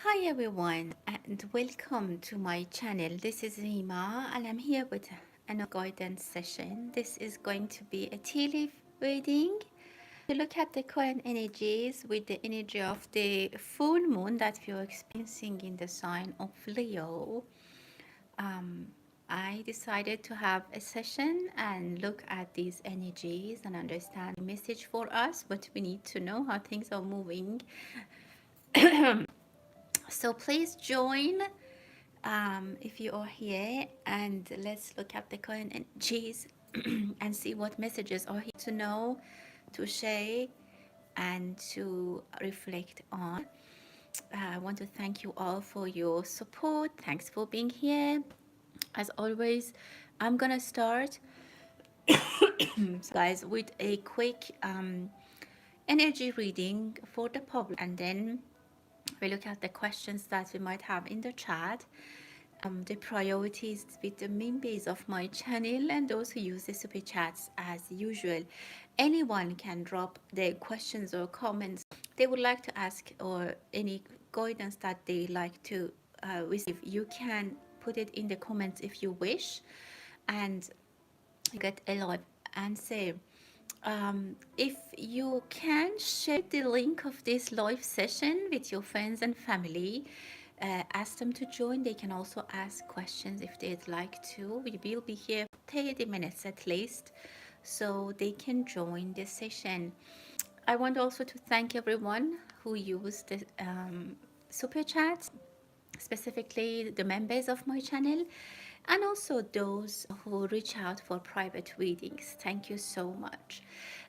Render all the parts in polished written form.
Hi everyone and welcome to my channel. This is Reema and I'm here with another guidance session. This is going to be a tea leaf reading to look at the current energies with the energy of the full moon that we are experiencing in the sign of Leo. Um, I decided to have a session and look at these energies and understand the message for us, what we need to know, how things are moving. So please join if you are here, and let's look at the current energies and see what messages are here to know, to share, and to reflect on. I want to thank you all for your support. Thanks for being here. As always, I'm gonna start, guys, with a quick energy reading for the public, and then we look at the questions that we might have in the chat. The priorities with the members of my channel and those who use the super chats as usual. Anyone can drop their questions or comments they would like to ask, or any guidance that they like to receive. You can put it in the comments if you wish, and you get a live answer. If you can share the link of this live session with your friends and family, ask them to join. They can also ask questions if they'd like to. We will be here for 30 minutes at least, so they can join this session. I want also to thank everyone who used the super chat, specifically the members of my channel, and also those who reach out for private readings. Thank you so much.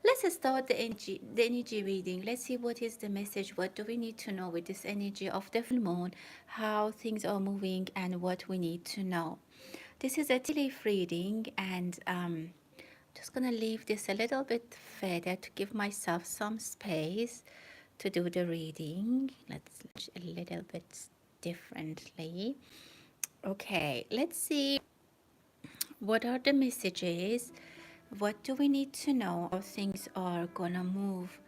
Let's start the energy reading. Let's see what is the message. What do we need to know with this energy of the full moon? How things are moving and what we need to know. This is a tea leaf reading, and just gonna leave this a little bit further to give myself some space to do the reading. Let's a little bit differently. Okay, let's see what are the messages. What do we need to know? How things are gonna move?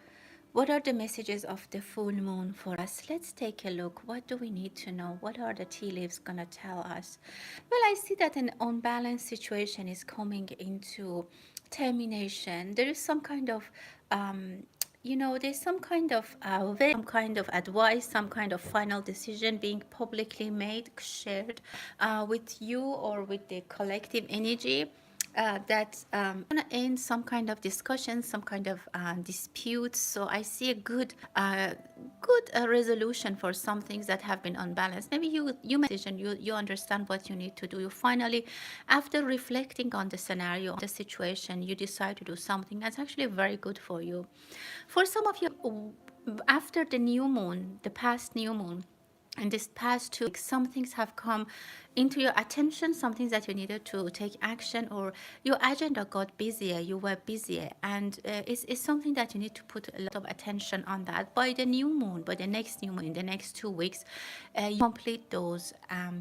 What are the messages of the full moon for us? Let's take a look. What do we need to know? What are the tea leaves gonna tell us? Well, I see that an unbalanced situation is coming into termination. There is some kind of there's some kind of some kind of advice, some kind of final decision being publicly made, shared with you or with the collective energy, that gonna end some kind of discussion, some kind of dispute. So I see a good resolution for some things that have been unbalanced. Maybe you make a decision, you understand what you need to do. You finally, after reflecting on the scenario, the situation, you decide to do something that's actually very good for you. For some of you, after the new moon, the past new moon, and this past 2 weeks, some things have come into your attention, some things that you needed to take action, or your agenda got busier, you were busier, and it's something that you need to put a lot of attention on. That by the new moon, by the next new moon, in the next 2 weeks, you complete those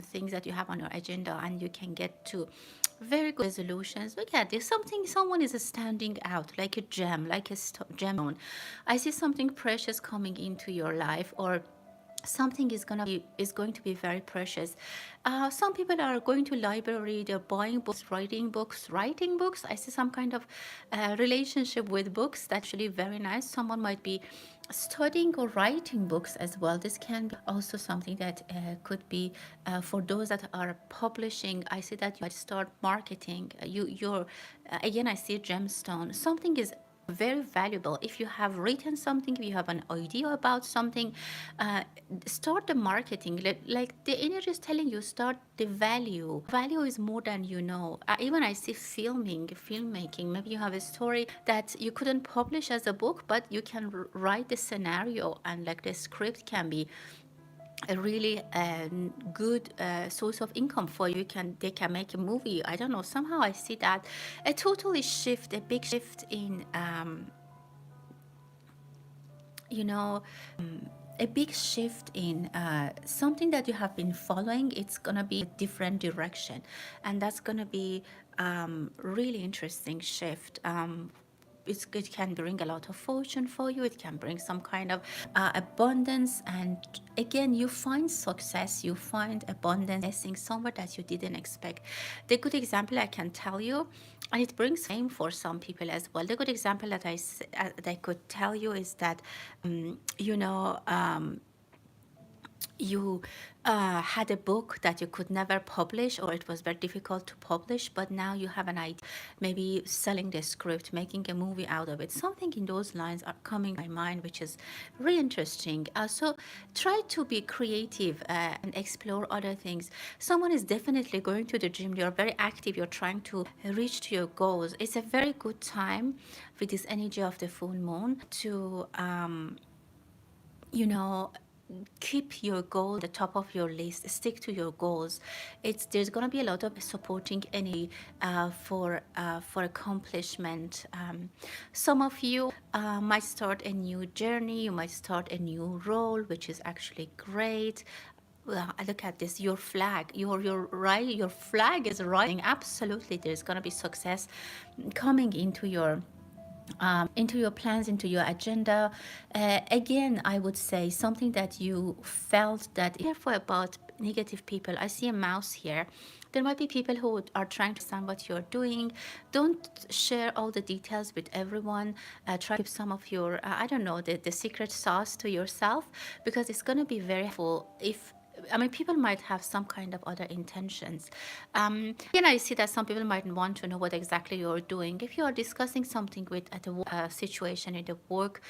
things that you have on your agenda, and you can get to very good resolutions. Look at this, someone is standing out like a gem, like a gem. I see something precious coming into your life, or something is going to be very precious. Some people are going to library, they're buying books, writing books. I see some kind of relationship with books that's actually very nice. Someone might be studying or writing books as well. This can be also something that could be for those that are publishing. I see that you might start marketing. You're again, I see a gemstone. Something is very valuable. If you have written something, if you have an idea about something, uh, start the marketing. Like the energy is telling you, start the value is more than you know. Even I see filmmaking. Maybe you have a story that you couldn't publish as a book, but you can write the scenario, and like the script can be a really good source of income for you. They can make a movie. I don't know, somehow I see that a big shift in you know a big shift in something that you have been following. It's gonna be a different direction, and that's gonna be really interesting shift. it can bring a lot of fortune for you. It can bring some kind of abundance. And again, you find success, you find abundance, blessing somewhere that you didn't expect. The good example I can tell you, and it brings fame for some people as well. The good example that that I could tell you is that, you know, you had a book that you could never publish, or it was very difficult to publish, but now you have an idea, maybe selling the script, making a movie out of it. Something in those lines are coming to my mind, which is really interesting. So try to be creative and explore other things. Someone is definitely going to the gym, you're very active, you're trying to reach to your goals. It's a very good time with this energy of the full moon to you know, keep your goal at the top of your list, stick to your goals. There's going to be a lot of supporting energy for accomplishment. Some of you might start a new journey, you might start a new role, which is actually great. Well, look at this, your flag, your right, your flag is rising. Absolutely, there's going to be success coming into your plans, into your agenda. Again, I would say something that you felt that careful about negative people. I see a mouse here. There might be people who are trying to understand what you're doing. Don't share all the details with everyone. Try to keep some of your, I don't know, the secret sauce to yourself, because it's going to be very helpful if I mean, people might have some kind of other intentions. I see that some people might want to know what exactly you're doing. If you are discussing something with at a situation in the work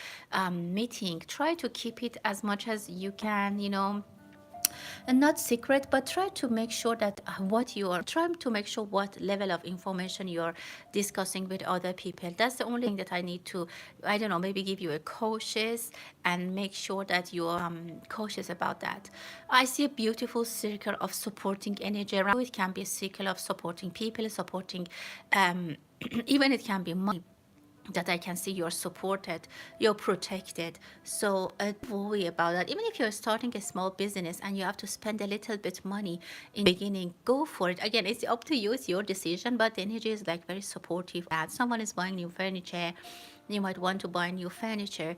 meeting, try to keep it as much as you can, and not secret, but try to make sure that trying to make sure what level of information you're discussing with other people. That's the only thing that I need to, I don't know, maybe give you a cautious and make sure that you're cautious about that. I see a beautiful circle of supporting energy around. It can be a circle of supporting people, supporting even it can be money, that I can see you're supported, you're protected. So don't worry about that. Even if you're starting a small business and you have to spend a little bit money in the beginning, go for it. Again, it's up to you, it's your decision, but the energy is like very supportive. That someone is buying new furniture, you might want to buy new furniture.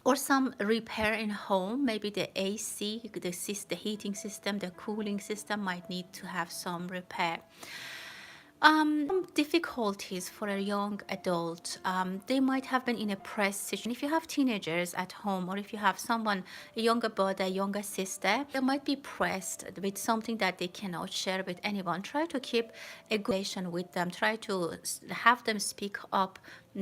Or some repair in home, maybe the AC, the heating system, the cooling system might need to have some repair. Some difficulties for a young adult. They might have been in a pressed situation. If you have teenagers at home, or if you have someone, a younger brother, a younger sister, they might be pressed with something that they cannot share with anyone. Try to keep a good relation with them. Try to have them speak up,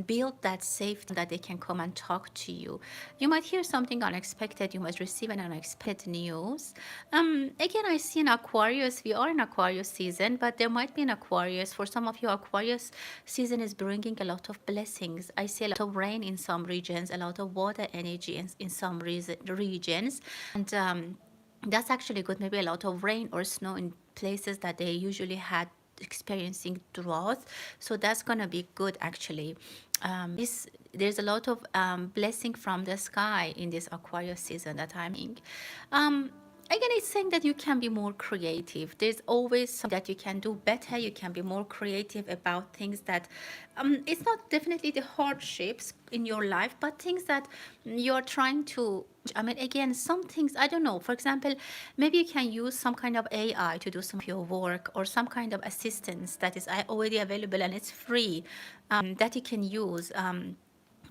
build that safety that they can come and talk to you. You might hear something unexpected. You might receive an unexpected news. Again, I see an Aquarius. We are in Aquarius season, but there might be an Aquarius. For some of you, Aquarius season is bringing a lot of blessings. I see a lot of rain in some regions, a lot of water energy in some regions. And that's actually good. Maybe a lot of rain or snow in places that they usually had experiencing drought, so that's gonna be good actually. There's a lot of blessing from the sky in this Aquarius season that I'm in. Again, it's saying that you can be more creative. There's always something that you can do better. You can be more creative about things that it's not definitely the hardships in your life, but things that you're trying to. I mean, again, some things, I don't know. For example, maybe you can use some kind of AI to do some of your work, or some kind of assistance that is already available and it's free, that you can use.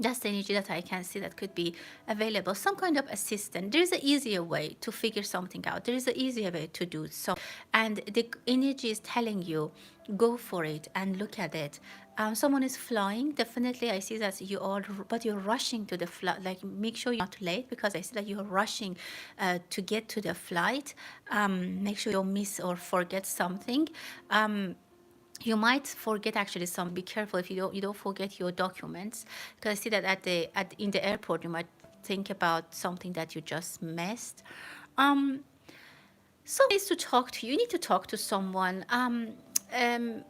That's the energy that I can see that could be available. Some kind of assistant. There's an easier way to figure something out. There is an easier way to do so. And the energy is telling you, go for it and look at it. Someone is flying. Definitely, I see that you are, but you're rushing to the flight. Like, make sure you're not late, because I see that you're rushing to get to the flight. Make sure you don't miss or forget something. You might forget actually some. Be careful if you don't forget your documents, because I see that in the airport you might think about something that you just missed. So needs to talk to you. You need to talk to someone.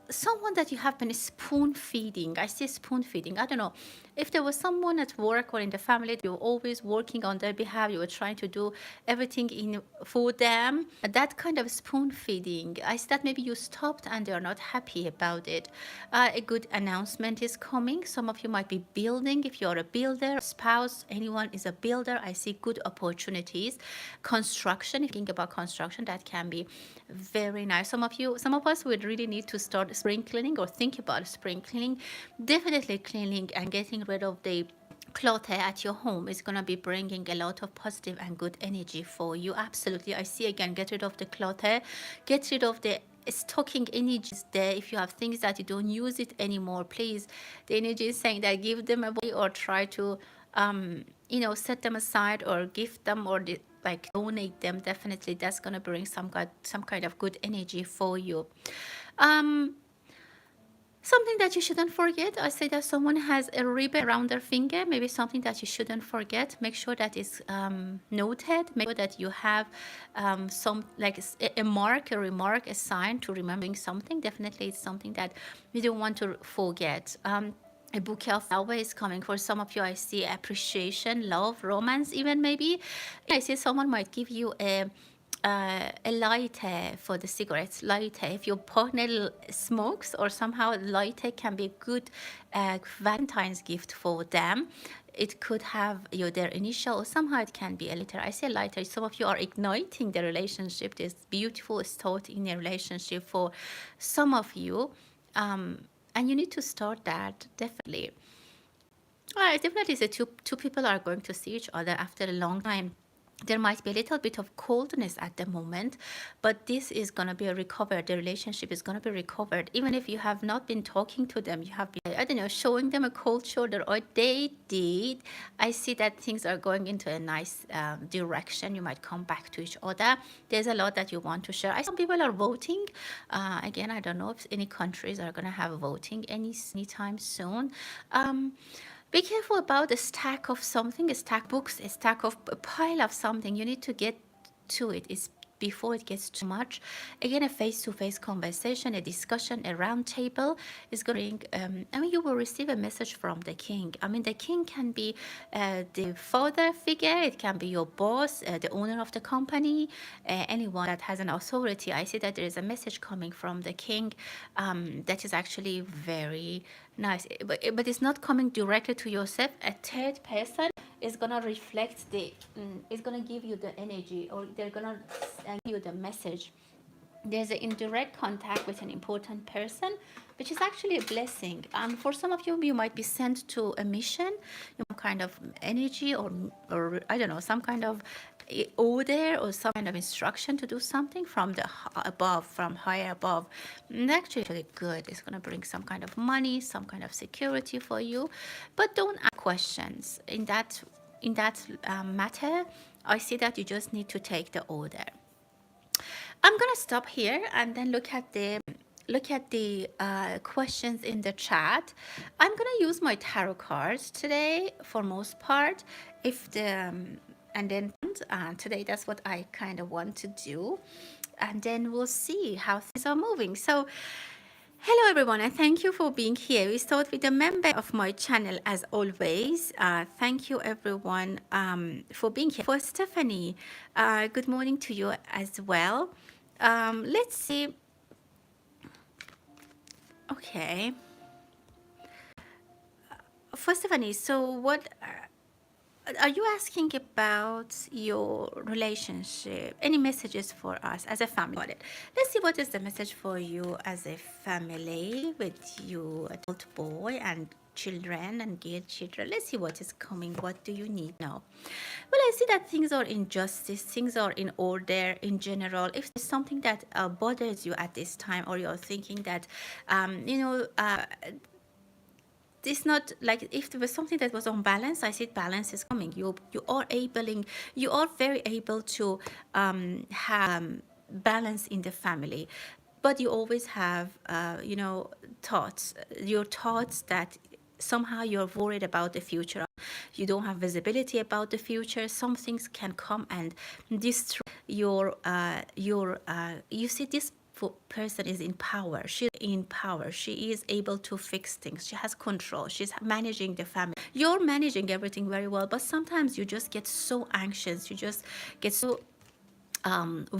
someone that you have been spoon feeding. I say spoon feeding. I don't know if there was someone at work or in the family you're always working on their behalf. You were trying to do everything in for them. That kind of spoon feeding. I see that maybe you stopped and they are not happy about it. A good announcement is coming. Some of you might be building. If you're a builder, spouse, anyone is a builder, I see good opportunities. Construction. If you think about construction, that can be very nice. Some of us would really need to start spring cleaning or think about spring cleaning. Definitely cleaning and getting rid of the clutter at your home is going to be bringing a lot of positive and good energy for you. Absolutely. I see again, get rid of the clutter, get rid of the stocking energies there. If you have things that you don't use it anymore, please, the energy is saying that give them away or try to set them aside or gift them or like donate them. Definitely that's going to bring some kind of good energy for you. Something that you shouldn't forget, I say that someone has a ribbon around their finger, maybe something that you shouldn't forget. Make sure that it's noted. Make sure that you have some like a mark, a remark, a sign to remembering something. Definitely it's something that you don't want to forget. A bouquet of flowers is coming for some of you. I see appreciation, love, romance, even maybe. I see someone might give you a lighter for the cigarettes. Lighter, if your partner smokes or somehow lighter can be a good Valentine's gift for them. It could have their initial, or somehow it can be a lighter. I say lighter. Some of you are igniting the relationship. There's beautiful start in a relationship for some of you, and you need to start that definitely. Definitely, the two people are going to see each other after a long time. There might be a little bit of coldness at the moment, but this is going to be recovered. The relationship is going to be recovered. Even if you have not been talking to them, you have been, I don't know, showing them a cold shoulder, or they did. I see that things are going into a nice direction. You might come back to each other. There's a lot that you want to share. Some people are voting. Again, I don't know if any countries are going to have voting anytime soon. Be careful about a stack of something, a stack books, a stack of a pile of something. You need to get to it. It's before it gets too much. Again, a face-to-face conversation, a discussion, a round table is going to bring, you will receive a message from the king. The king can be the father figure, it can be your boss, the owner of the company, anyone that has an authority. I see that there is a message coming from the king that is actually very nice, but it's not coming directly to yourself. A third person is gonna reflect is gonna give you the energy, or they're gonna give you the message. There's an indirect contact with an important person, which is actually a blessing. For some of you, you might be sent to a mission, some kind of energy, or I don't know, some kind of order or some kind of instruction to do something from the above, from higher above. And actually good. It's going to bring some kind of money, some kind of security for you, but don't ask questions in that matter. I see that you just need to take the order. I'm gonna stop here and then look at the questions in the chat. I'm gonna use my tarot cards today for most part. If the and then today that's what I kind of want to do, and then we'll see how things are moving. So hello everyone, and thank you for being here. We start with a member of my channel as always. Thank you everyone for being here. For Stephanie, good morning to you as well. Let's see. Okay. For Stephanie, so what are you asking about your relationship? Any messages for us as a family? Let's see what is the message for you as a family with you, adult boy and children and grandchildren. Let's see what is coming. What do you need now? Well, I see that things are in justice, things are in order in general. If there's something that bothers you at this time, or you're thinking that, it's not like if there was something that was unbalanced, I see balance is coming. You are very able to have balance in the family, but you always have thoughts, your thoughts that somehow you're worried about the future. You don't have visibility about the future. Some things can come and destroy your you see this person is in power. She's in power. She is able to fix things. She has control. She's managing the family. You're managing everything very well, but sometimes you just get so anxious. You just get so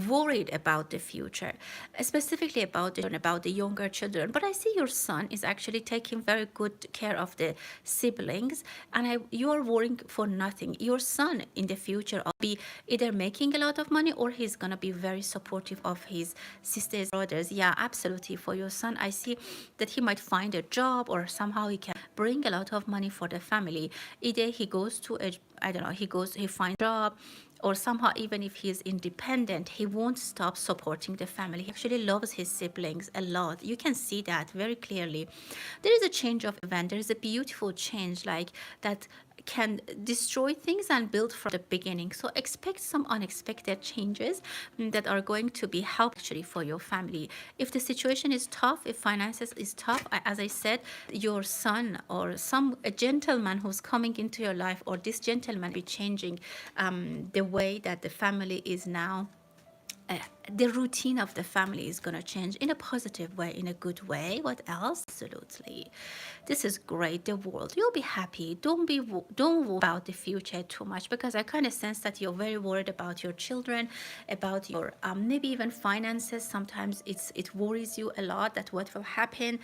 worried about the future, specifically about the younger children. But I see your son is actually taking very good care of the siblings, and you are worrying for nothing. Your son in the future will be either making a lot of money, or he's gonna be very supportive of his sisters, brothers. Yeah, absolutely. For your son, I see that he might find a job, or somehow he can bring a lot of money for the family. Either he goes to a, I don't know, he finds a job, or somehow even if he is independent, he won't stop supporting the family. He actually loves his siblings a lot. You can see that very clearly. There is a change of event. There is a beautiful change like that can destroy things and build from the beginning. So expect some unexpected changes that are going to be helpful actually for your family. If the situation is tough, if finances is tough, as I said, your son or a gentleman who's coming into your life, or this gentleman be changing the way that the family is now. The routine of the family is going to change in a positive way, in a good way. What else? Absolutely, this is great. The world, you'll be happy. Don't worry about the future too much, because I kind of sense that you're very worried about your children, about your maybe even finances. Sometimes it worries you a lot that what will happen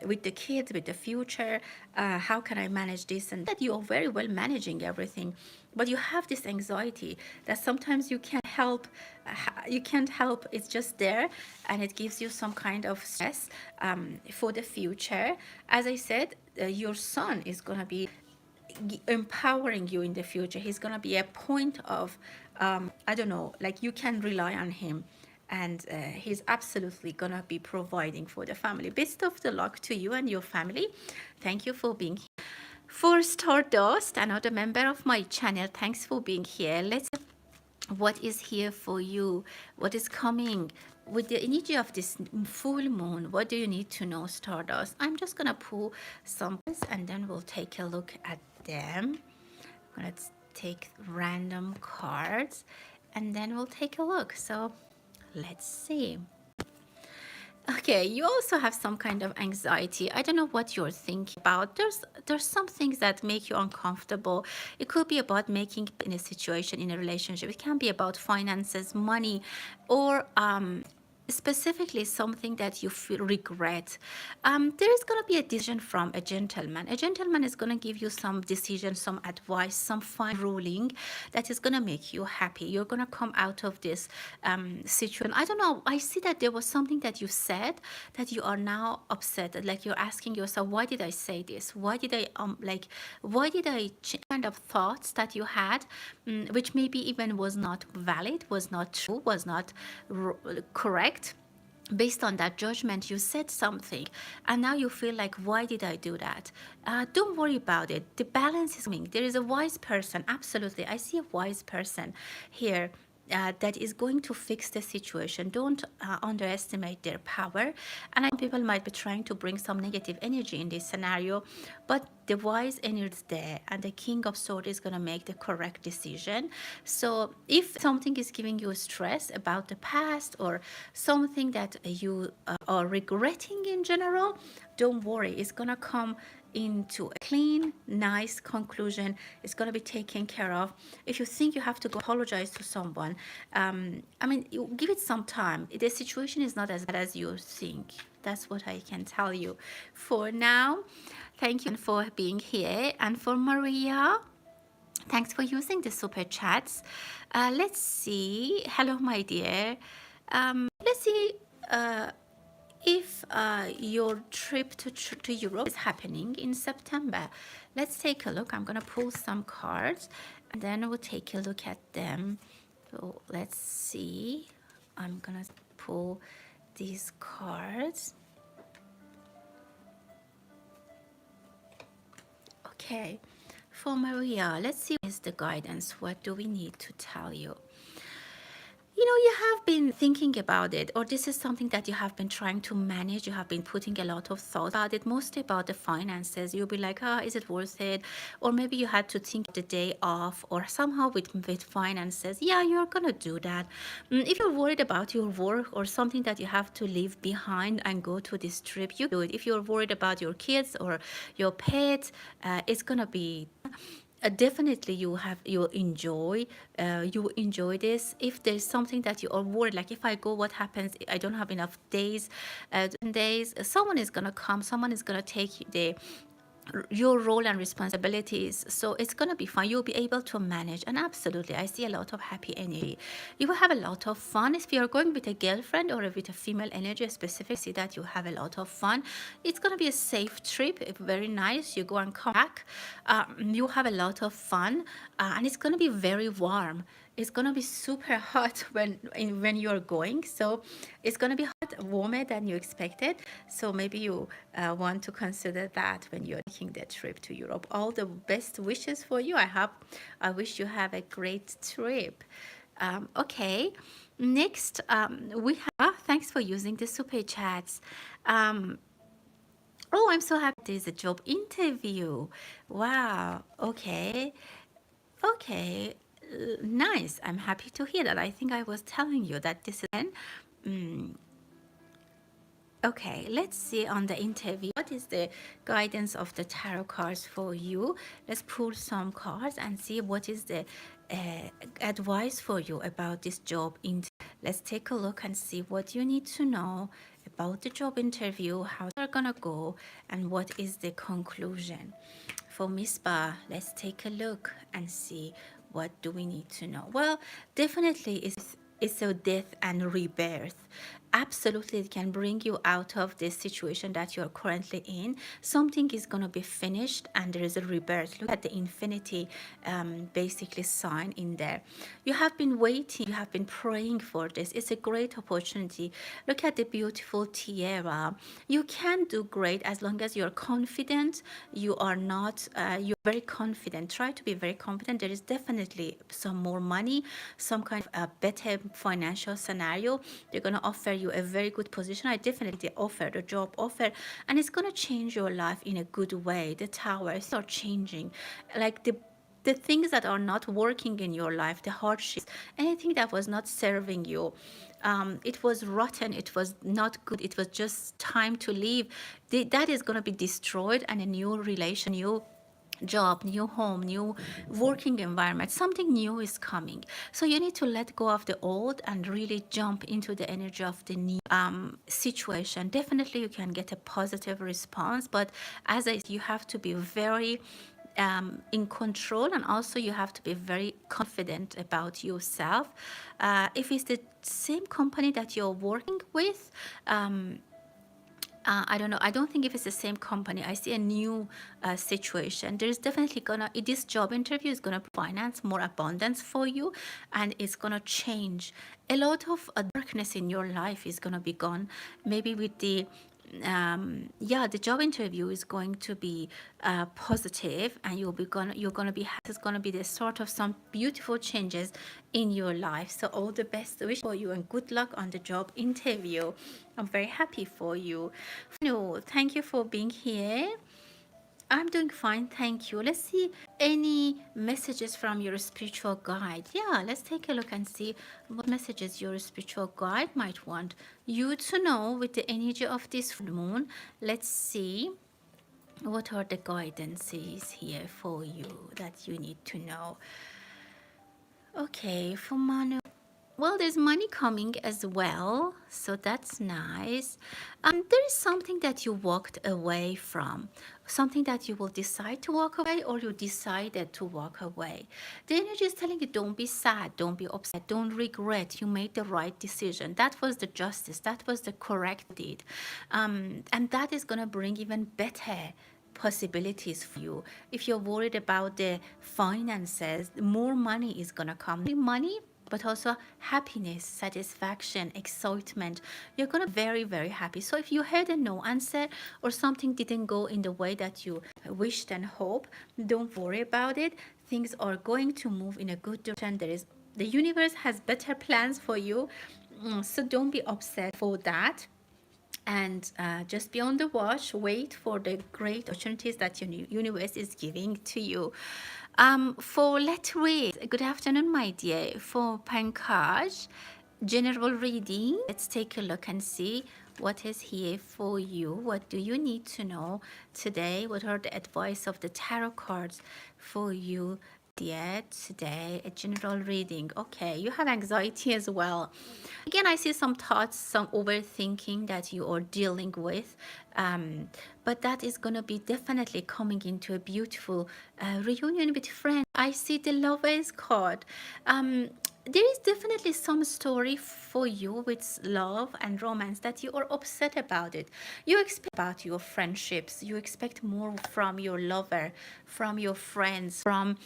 with the kids, with the future. How can I manage this? And that you are very well managing everything, but you have this anxiety that sometimes you can't help. It's just there, and it gives you some kind of stress for the future. As I said, your son is going to be empowering you in the future. He's going to be a point of I don't know, like you can rely on him, and he's absolutely going to be providing for the family. Best of the luck to you and your family. Thank you for being here. For Stardust, another member of my channel, thanks for being here. Let's what is here for you, what is coming with the energy of this full moon. What do you need to know, Stardust? I'm just gonna pull some and then we'll take a look at them. I'm gonna take random cards and then we'll take a look. So let's see. Okay, you also have some kind of anxiety. I don't know what you're thinking about. There's some things that make you uncomfortable. It could be about making in a situation, in a relationship. It can be about finances, money, or specifically something that you feel regret. There is going to be a decision from a gentleman. A gentleman is going to give you some decision, some advice, some fine ruling that is going to make you happy. You're going to come out of this situation. I don't know. I see that there was something that you said that you are now upset. Like you're asking yourself, why did I say this? Why did I kind of thoughts that you had, which maybe even was not valid, was not true, was not correct. Based on that judgment, you said something, and now you feel like, why did I do that? Don't worry about it. The balance is coming. There is a wise person. Absolutely. I see a wise person here. That is going to fix the situation. Don't underestimate their power. And I know people might be trying to bring some negative energy in this scenario, but the wise energy is there, and the King of Swords is going to make the correct decision. So if something is giving you stress about the past, or something that you are regretting in general, don't worry. It's going to come into a clean, nice conclusion. It's going to be taken care of. If you think you have to go apologize to someone, I mean, you give it some time. The situation is not as bad as you think. That's what I can tell you for now. Thank you for being here. And for Maria, thanks for using the super chats. Let's see. Hello, my dear. Let's see. If your trip to Europe is happening in September. Let's take a look. I'm going to pull some cards and then we'll take a look at them. So let's see. I'm going to pull these cards. Okay. For Maria, let's see what is the guidance. What do we need to tell you? You have been thinking about it, or this is something that you have been trying to manage. You have been putting a lot of thought about it, mostly about the finances. You'll be like, is it worth it? Or maybe you had to think the day off, or somehow with finances. Yeah, you're gonna do that. If you're worried about your work or something that you have to leave behind and go to this trip, you do it. If you're worried about your kids or your pets, it's gonna be definitely you enjoy this. If there's something that you are worried, like if I go, what happens? I don't have enough days, days. Someone is gonna come, someone is gonna take the your role and responsibilities, so it's going to be fun. You'll be able to manage, and absolutely I see a lot of happy energy. You will have a lot of fun. If you're going with a girlfriend or with a female energy specific, see that you have a lot of fun. It's going to be a safe trip, very nice. You go and come back, you have a lot of fun, and it's going to be very warm. It's gonna be super hot when you're going, so it's gonna be hot, warmer than you expected. So maybe you want to consider that when you're taking the trip to Europe. All the best wishes for you. I wish you have a great trip. Okay, next we have. Thanks for using the super chats. Oh, I'm so happy. There's a job interview. Wow. Okay. Okay, nice. I'm happy to hear that. I think I was telling you that this is. Okay, let's see on the interview. What is the guidance of the tarot cards for you? Let's pull some cards and see what is the advice for you about this job interview. Let's take a look and see what you need to know about the job interview, how they're gonna go, and what is the conclusion. For Misbah, let's take a look and see what do we need to know. Well, definitely it's a death and rebirth. Absolutely, it can bring you out of this situation that you're currently in. Something is going to be finished and there is a rebirth. Look at the infinity basically sign in there. You have been waiting, you have been praying for this. It's a great opportunity. Look at the beautiful tiara. You can do great as long as you're confident. You are not, you're very confident. Try to be very confident. There is definitely some more money, some kind of a better financial scenario. They're going to offer you a very good position. I definitely offered a job offer, and it's going to change your life in a good way. The towers are changing, like the things that are not working in your life, the hardships, anything that was not serving you, it was rotten, it was not good, it was just time to leave. That is going to be destroyed, and a new relation, new job, new home, new working environment, something new is coming. So you need to let go of the old and really jump into the energy of the new situation. Definitely you can get a positive response, but as I said, you have to be very in control, and also you have to be very confident about yourself. If it's the same company that you're working with, I don't know. I don't think if it's the same company. I see a new situation. There is definitely gonna, this job interview is gonna finance more abundance for you, and it's gonna change. A lot of darkness in your life is gonna be gone. Maybe with the yeah, the job interview is going to be positive, and you're gonna be, it's gonna be the sort of some beautiful changes in your life. So all the best wish for you and good luck on the job interview. I'm very happy for you. No, thank you for being here. I'm doing fine, thank you. Let's see any messages from your spiritual guide. Yeah, let's take a look and see what messages your spiritual guide might want you to know with the energy of this moon. Let's see what are the guidances here for you that you need to know. Okay, for Manu. Well, there's money coming as well, so that's nice. There is something that you walked away from, something that you will decide to walk away, or you decided to walk away. The energy is telling you, don't be sad, don't be upset, don't regret. You made the right decision. That was the justice, that was the correct deed. And that is going to bring even better possibilities for you. If you're worried about the finances, more money is going to come. Money, but also happiness, satisfaction, excitement. You're gonna be very, very happy. So if you had a no answer or something didn't go in the way that you wished and hoped, don't worry about it. Things are going to move in a good direction. The universe has better plans for you, so don't be upset for that. And just be on the watch, wait for the great opportunities that your universe is giving to you. For let's read, good afternoon my dear. For Pankaj, general reading, let's take a look and see what is here for you. What do you need to know today? What are the advice of the tarot cards for you? Yet today, a general reading. Okay, you have anxiety as well. Again, I see some thoughts, some overthinking that you are dealing with, but that is going to be definitely coming into a beautiful reunion with friends. I see the Lovers card. There is definitely some story for you with love and romance that you are upset about it. You expect about your friendships. You expect more from your lover, from your friends, from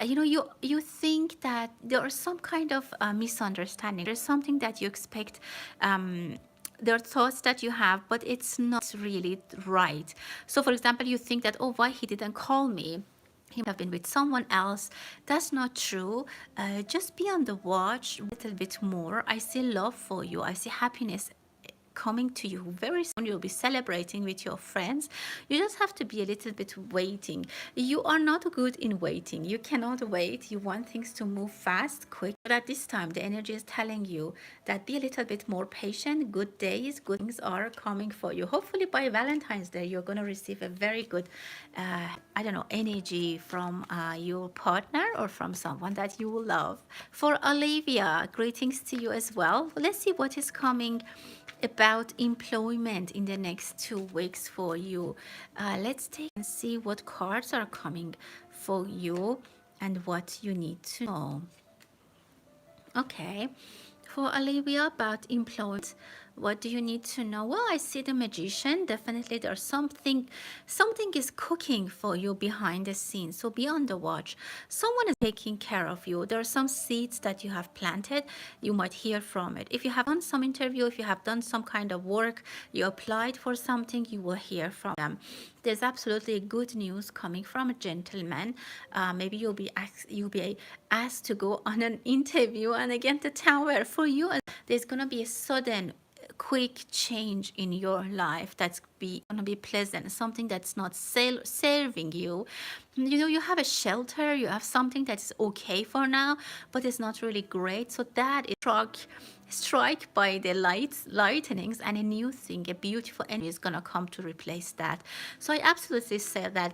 you think that there is some kind of misunderstanding. There's something that you expect. There are thoughts that you have, but it's not really right. So, for example, you think that, oh, why he didn't call me? He might have been with someone else. That's not true. Just be on the watch a little bit more. I see love for you. I see happiness coming to you very soon. You'll be celebrating with your friends. You just have to be a little bit waiting. You are not good in waiting. You cannot wait. You want things to move fast, quick. But at this time, the energy is telling you that be a little bit more patient. Good days, good things are coming for you. Hopefully by Valentine's Day, you're going to receive a very good, energy from your partner or from someone that you love. For Olivia, greetings to you as well. Let's see what is coming about employment in the next 2 weeks for you. Let's take and see what cards are coming for you and what you need to know. Okay, for Olivia, about employment, what do you need to know? Well, I see the Magician. Definitely there's something is cooking for you behind the scenes, so be on the watch. Someone is taking care of you. There are some seeds that you have planted. You might hear from it. If you have done some interview, if you have done some kind of work, you applied for something, you will hear from them. There's absolutely good news coming from a gentleman. Maybe you'll be asked to go on an interview, and again the Tower for you. There's gonna be a sudden quick change in your life that's gonna be pleasant, something that's not serving you. You have a shelter, you have something that's okay for now, but it's not really great. So that is strike by the lightnings, and a new thing, a beautiful energy is gonna come to replace that. So I absolutely say that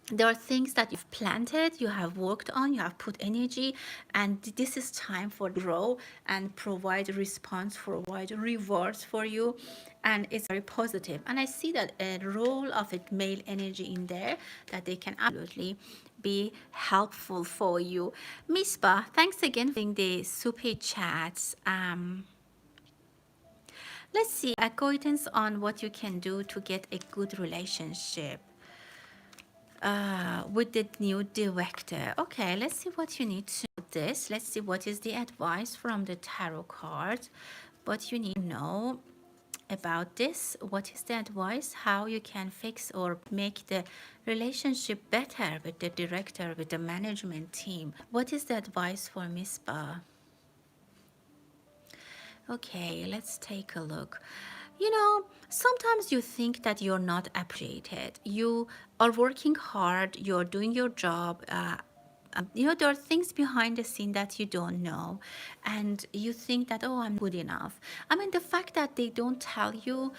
there are things that you've planted, you have worked on, you have put energy, and this is time for grow and provide response, provide rewards for you, and it's very positive. And I see that a role of a male energy in there that they can absolutely be helpful for you. Misbah, thanks again for the super chats. Let's see, a guidance on what you can do to get a good relationship with the new director. Okay, let's see what you need to know this. Let's see what is the advice from the tarot card. What you need to know about this. What is the advice? How you can fix or make the relationship better with the director, with the management team. What is the advice for Misbah? Okay, let's take a look. Sometimes you think that you're not appreciated. You are working hard, you're doing your job. There are things behind the scene that you don't know, and you think that, oh, I'm good enough. I mean, the fact that they don't tell you,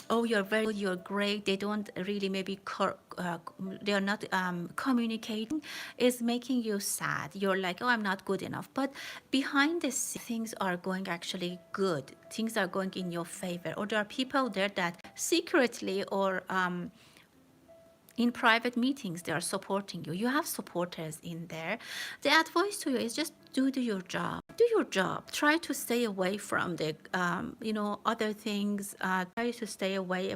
oh, you're very good, you're great, they don't really maybe they're not communicating, is making you sad. You're like, oh, I'm not good enough. But behind the scenes, things are going actually good, things are going in your favor, or there are people there that secretly or in private meetings they are supporting you. You have supporters in there. The advice to you is just do your job. Do your job. Try to stay away from the other things. Try to stay away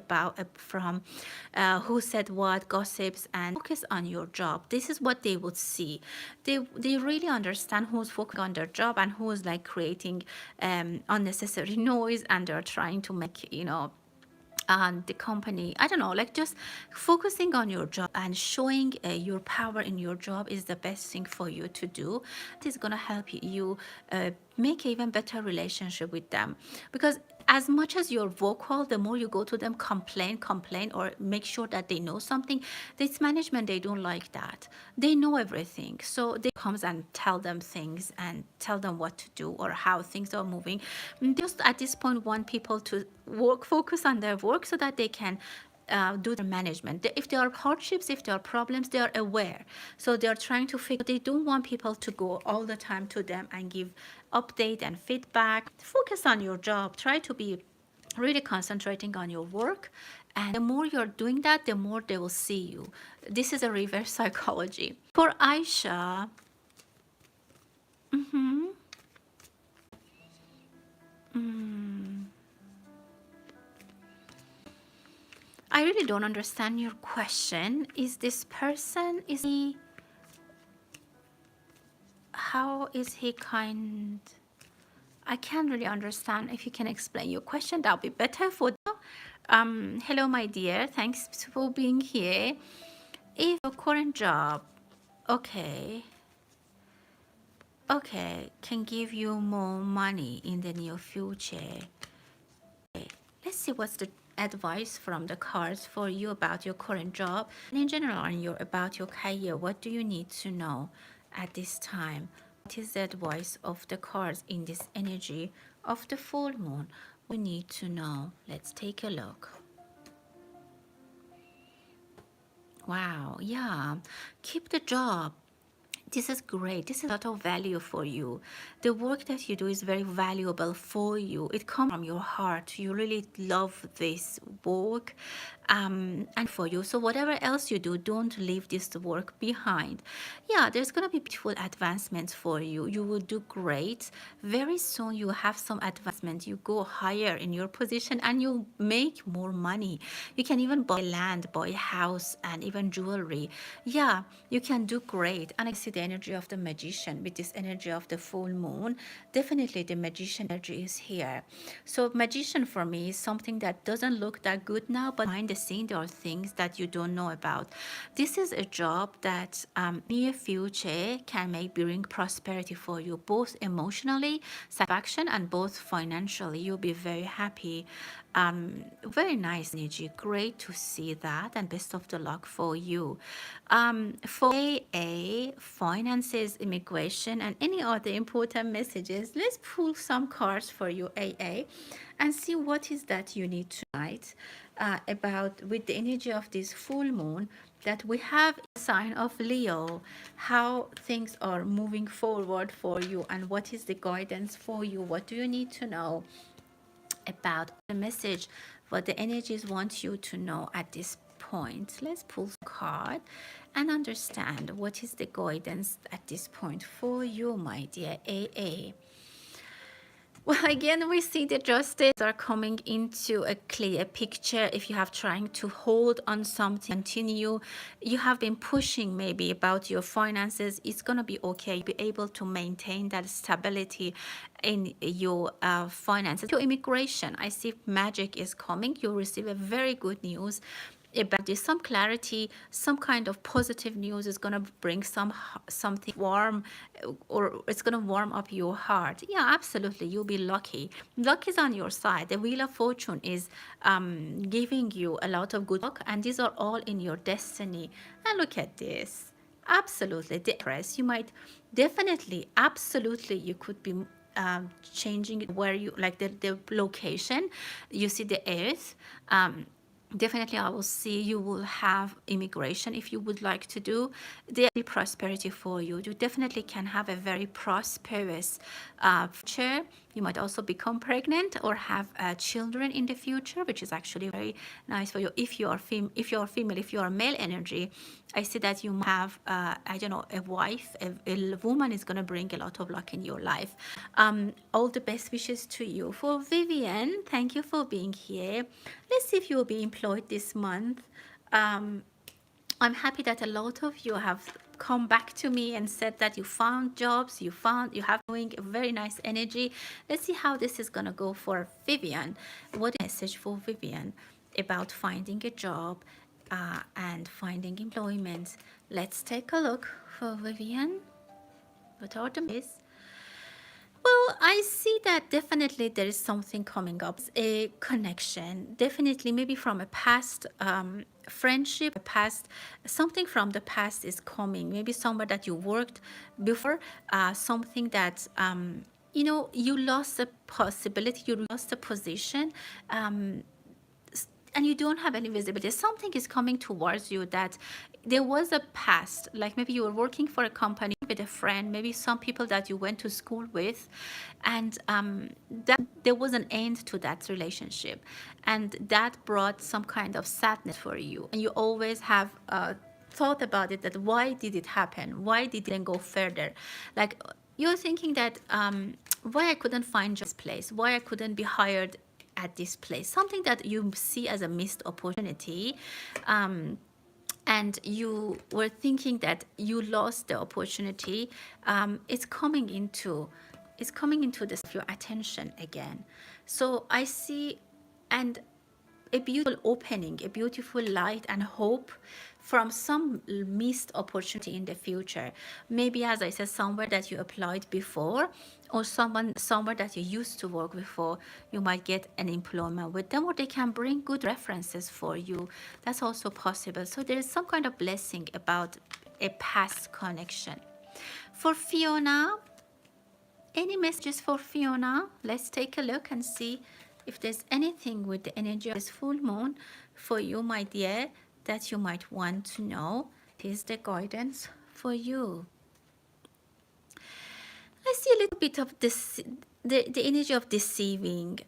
from who said what, gossips, and focus on your job. This is what they would see. They really understand who's focusing on their job and who is like creating unnecessary noise, and they're trying to make and the company, I don't know, like just focusing on your job and showing your power in your job is the best thing for you to do. It is going to help you make even better relationship with them, because as much as you're vocal, the more you go to them, complain, or make sure that they know something. This management, they don't like that. They know everything, so they comes and tell them things and tell them what to do or how things are moving. Just at this point want people to focus on their work so that they can do their management. If there are hardships, if there are problems, they are aware. So they are trying to figure. They don't want people to go all the time to them and give update and feedback. Focus on your job. Try to be really concentrating on your work. And the more you're doing that, the more they will see you. This is a reverse psychology. For Aisha, I really don't understand your question. Is this person, is he, how is he kind? I can't really understand. If you can explain your question, that'll be better for now. Hello, my dear. Thanks for being here. If your current job, okay, can give you more money in the near future. Let's see what's the advice from the cards for you about your current job and in general on your about your career. What do you need to know at this time? What is the advice of the cards in this energy of the full moon? We need to know. Let's take a look. Wow, yeah, keep the job. This is great. This is a lot of value for you. The work that you do is very valuable for you. It comes from your heart. You really love this work and for you. So whatever else you do, don't leave this work behind. Yeah, there's going to be beautiful advancements for you. You will do great. Very soon you have some advancement. You go higher in your position and you make more money. You can even buy land, buy a house, and even jewelry. Yeah, you can do great. And I see the energy of the magician with this energy of the full moon. Definitely the magician energy is here. So magician for me is something that doesn't look that good now, but behind the scene there are things that you don't know about. This is a job that near future can bring prosperity for you, both emotionally satisfaction and both financially. You'll be very happy. Very nice energy. Great to see that, and best of the luck for you. For AA, finances, immigration, and any other important messages, let's pull some cards for you, AA, and see what is that you need tonight about with the energy of this full moon that we have a sign of Leo, how things are moving forward for you and what is the guidance for you. What do you need to know about the message, what the energies want you to know at this point? Let's pull a card and understand what is the guidance at this point for you, my dear AA. Well, again, we see the justice are coming into a clear picture. If you have trying to hold on something, continue, you have been pushing maybe about your finances, it's going to be okay. You'll be able to maintain that stability in your finances. Your immigration, I see magic is coming. You'll receive a very good news about this, some clarity, some kind of positive news is going to bring something warm, or it's going to warm up your heart. Yeah, absolutely, you'll be lucky. Luck is on your side. The wheel of fortune is giving you a lot of good luck, and these are all in your destiny. And look at this, absolutely the press. You might definitely, absolutely, you could be changing where you like the location. You see the earth. Definitely I will see you will have immigration if you would like to do the prosperity for you. You definitely can have a very prosperous future. You might also become pregnant or have children in the future, which is actually very nice for you. If you are female, if you are male energy, I see that you have I don't know, a wife, a woman is going to bring a lot of luck in your life. All the best wishes to you. For Vivian, thank you for being here. Let's see if you will be employed this month. I'm happy that a lot of you have come back to me and said that you found jobs, you have doing a very nice energy. Let's see how this is gonna go for Vivian. What message for Vivian? about finding a job and finding employment. Let's take a look for Vivian. What are the myths? Well, I see that definitely there is something coming up, a connection, definitely maybe from a past friendship, a past, something from the past is coming, maybe somewhere that you worked before, something that, you lost a possibility, you lost a position, and you don't have any visibility. Something is coming towards you that there was a past, like maybe you were working for a company with a friend, maybe some people that you went to school with, and that there was an end to that relationship, and that brought some kind of sadness for you, and you always have thought about it, that why did it happen, why did it then go further, like you're thinking that why I couldn't find this place, why I couldn't be hired at this place, something that you see as a missed opportunity, and you were thinking that you lost the opportunity. It's coming into this your attention again. So I see, and a beautiful opening, a beautiful light and hope from some missed opportunity in the future. Maybe, as I said, somewhere that you applied before, or somewhere that you used to work before, you might get an employment with them, or they can bring good references for you. That's also possible. So there is some kind of blessing about a past connection. For Fiona, any messages for Fiona? Let's take a look and see if there's anything with the energy of this full moon for you, my dear, that you might want to know. Here's the guidance for you. I see a little bit of this, the energy of deceiving.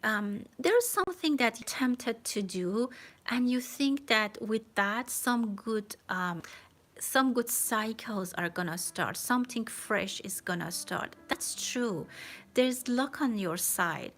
There's something that you're tempted to do, and you think that with that some good cycles are gonna start, something fresh is gonna start. That's true. There's luck on your side.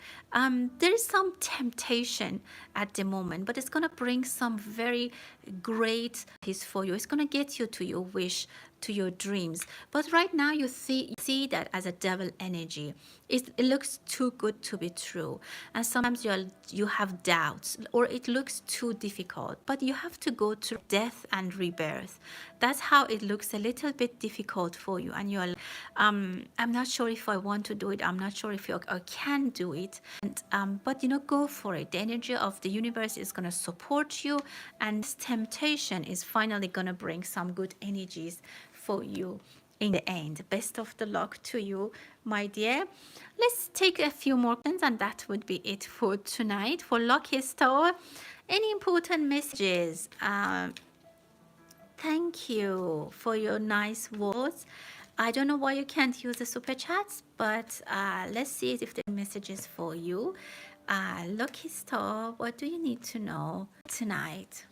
There's some temptation at the moment, but it's gonna bring some very great peace for you. It's gonna get you to your wish, to your dreams. But right now you see that as a devil energy. It looks too good to be true, and sometimes you have doubts, or it looks too difficult, but you have to go through death and rebirth. That's how it looks a little bit difficult for you, and you're I'm not sure if I want to do it, I'm not sure if I can do it, and but go for it. The energy of the universe is going to support you, and this temptation is finally going to bring some good energies for you in the end. Best of the luck to you, my dear. Let's take a few more questions, and that would be it for tonight. For Lucky Star, any important messages? Thank you for your nice words. I don't know why you can't use the super chats, but let's see if there are messages for you. Lucky Star, what do you need to know tonight?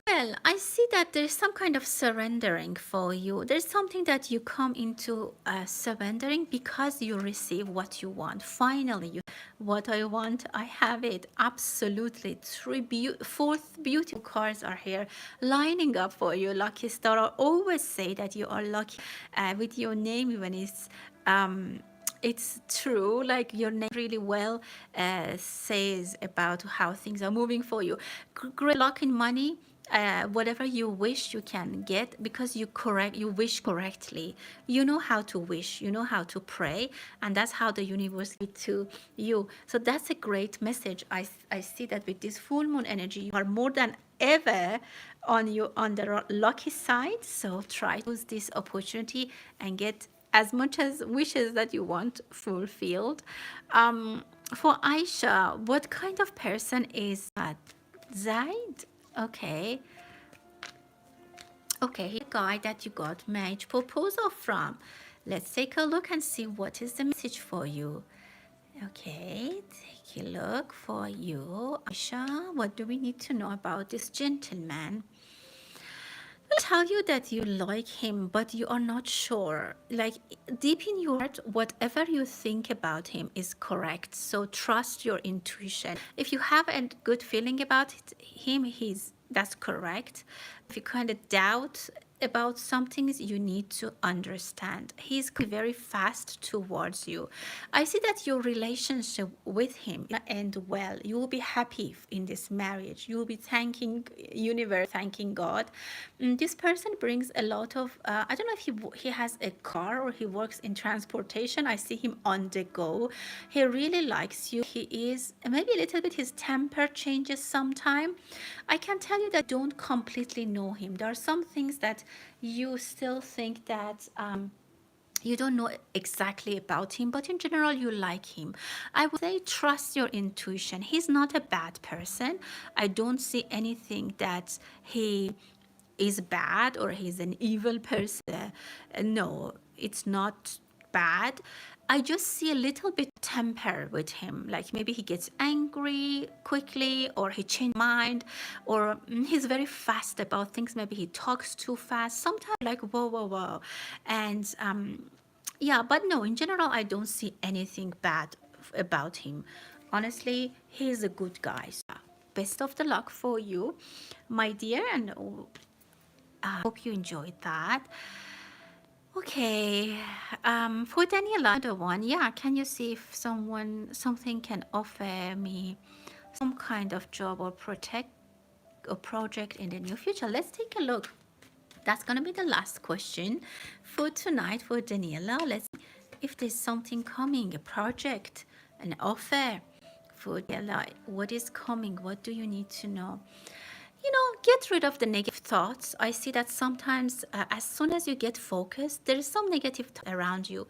Well, I see that there's some kind of surrendering for you. There's something that you come into surrendering because you receive what you want. Finally, what I want, I have it. Absolutely. Four beautiful cards are here lining up for you, Lucky Star. I always say that you are lucky with your name, even it's true, like your name really well says about how things are moving for you. Great luck in money. Whatever you wish you can get, because you wish correctly. You know how to wish, you know how to pray, and that's how the universe gives to you. So that's a great message. I see that with this full moon energy, you are more than ever on the lucky side. So try to use this opportunity and get as much as wishes that you want fulfilled. For Aisha, what kind of person is that? Zaid? Okay. Okay, here's the guy that you got marriage proposal from. Let's take a look and see what is the message for you. Okay, take a look for you. Aisha, what do we need to know about this gentleman? Will tell you that you like him, but you are not sure. Like deep in your heart, whatever you think about him is correct. So trust your intuition. If you have a good feeling about him, that's correct. If you kind of doubt about some things you need to understand. He's very fast towards you. I see that your relationship with him will end well. You will be happy in this marriage. You will be thanking universe, thanking God. This person brings a lot of, I don't know if he has a car or he works in transportation. I see him on the go. He really likes you. He is maybe a little bit, his temper changes sometime. I can tell you that don't completely know him. There are some things that you still think that you don't know exactly about him, but in general, you like him. I would say trust your intuition. He's not a bad person. I don't see anything that he is bad or he's an evil person. No, it's not bad. I just see a little bit temper with him. Like maybe he gets angry quickly or he changes mind or he's very fast about things. Maybe he talks too fast. Sometimes like whoa, whoa, whoa. And yeah, but no, in general, I don't see anything bad about him. Honestly, he's a good guy. So, best of the luck for you, my dear, and I hope you enjoyed that. Okay, for Daniela, the one, yeah, can you see if something can offer me some kind of job or project in the near future? Let's take a look. That's gonna be the last question for tonight for Daniela. Let's see if there's something coming, a project, an offer for Daniela. What is coming? What do you need to know? Get rid of the negative thoughts. I see that sometimes as soon as you get focused, there is some negative around you.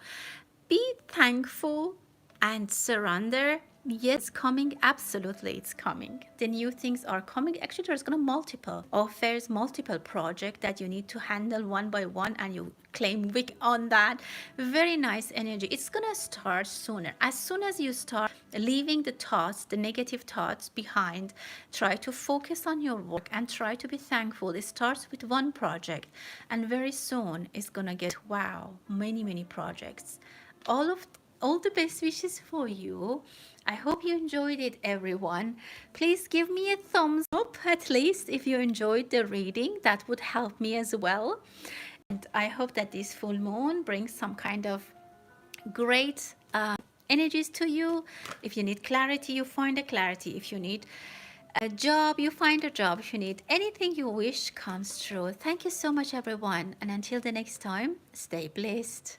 Be thankful and surrender. Yes, it's coming. Absolutely, it's coming. The new things are coming. Actually, there's going to multiple offers, multiple projects that you need to handle one by one, and you claim week on that. Very nice energy. It's going to start sooner. As soon as you start leaving the thoughts, the negative thoughts behind, try to focus on your work and try to be thankful. It starts with one project, and very soon it's going to get, wow, many, many projects. All the best wishes for you. I hope you enjoyed it, everyone. Please give me a thumbs up, at least if you enjoyed the reading. That would help me as well. And I hope that this full moon brings some kind of great energies to you. If you need clarity, you find a clarity. If you need a job, you find a job. If you need anything you wish comes true. Thank you so much, everyone. And until the next time, stay blessed.